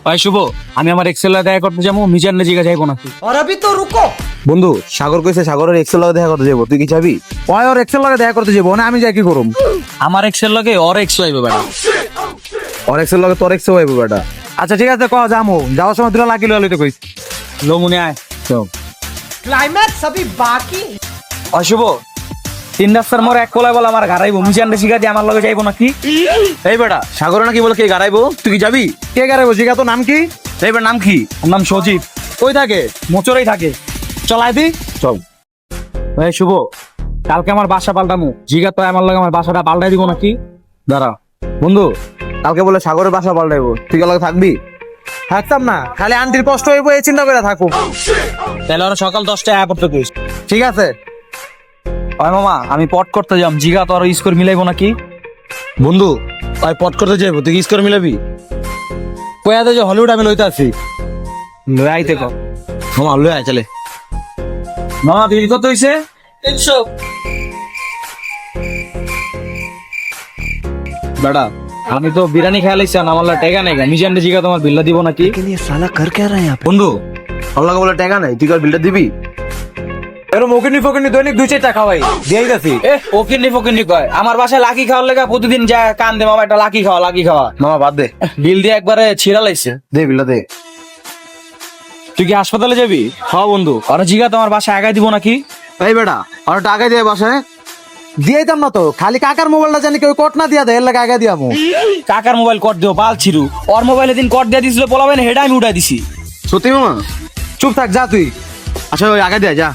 ভাই শুভ, আমি আমার এক্সেল দেখা করতে যাবো, মিজান জিগা যাইবো নাকি? और अभी तो रुको। বন্ধু সাগর কইছে সাগরের এক্সেল লগে দেখা করতে যাবো, তুই কি যাবি? ওই ওর এক্সেল লগে দেখা করতে যাবো না, আমি যাই কি করুম? আমার এক্সেল লাগে ওর এক্স হইবে বেটা। ওর এক্সেল লগে তোর এক্সেল হইব বেটা। আচ্ছা ঠিক আছে, ক যামু, যাওয়ার সময় দুটো লাগিল লইতে কইস। লো মনে আয়। চল। क्लाइमैक्स अभी बाकी। অশুভ, 3 রাস্তার মোড় এক কোলায় বলে আমার গাড়াইবো, মিজান শিখা দিয়ে আমার লগে যাইবো নাকি? এই বেটা সাগর নাকি বলে কে গাড়াইবো, তুই কি যাবি? কে গারে বসি তো নাম কি? এই বেটার নাম কি? ওর নাম সজীব। কই থাকে? মোচরেই থাকে। চলাই দি। চল। ভাই শুভ, কালকে আমার বাসা পাল্টামু, জিগা তো আমার লগে আমার বাসাটা পাল্টাই দিব নাকি? দাঁড়া। বন্ধু কালকে বলে সাগরের বাসা পাল্টাইবো, তুই কি লগে থাকবি? থাকতাম না, খালি আন্টির কষ্ট হইব এই চিন্তা করে থাকো। তাহলে ওরা সকাল 10টায় আয়া পড়তে কইস। ঠিক আছে। ওই মামা, আমি পট করতে যাম, জিগা তো আর স্কোর মিলাইবো নাকি? বন্ধু ওই পট করতে যাইবো, তুই কি স্কোর মিলাবি? কয়াতে যে হলিউড আমি লইতে আছি। লই আইতে কর। মামা লই আয় চলে। মামা বিল কত হইছে? 300। বেটা আমি তো বিরিয়ানি খেয়ে লাইছিলাম, আমার লা টাকা নাই, মিজান জিগা তোমার বিল্লা দিব নাকি? বন্ধু ওর লগে বলে টাকা নাই, তুই কি বিলটা দিবি? এরকম ওকিনি ফকিনি দৈনিক 2-4টা খাওয়াই দিয়েই গেছি। এ ওকিনি ফকিনি কয়, আমার বাসায় লাকি খাওয়ার লেগা প্রতিদিন যা কান দে, মামা একটা লাকি খাওয়া লাকি খাওয়া। মামা বাদ দে, বিল দিয়ে একবারে ছিড়া লাইছে। দে বিলটা দে। তুই কি হাসপাতালে যাবি? হ্যাঁ বন্ধু, ওরা জিগা তোমার বাসায় আগায় দিব নাকি? এই বেটা আর টাকা দিয়ে বাসায় দিয়েইতাম না তো, খালি কাকার মোবাইলটা জানি কেউ কট না দিয়া দেয়, এর লাগে আগে দিয়ামু। কাকার মোবাইল কট দিও বাল ছিরু, ওর মোবাইলে দিন কট দিয়ে দিছিল, পোলাবেন হেডা আমি উঠাই দিছি। সত্যি মামা? চুপ থাক, যা তুই। আচ্ছা ওই আগে দিয়ে যা।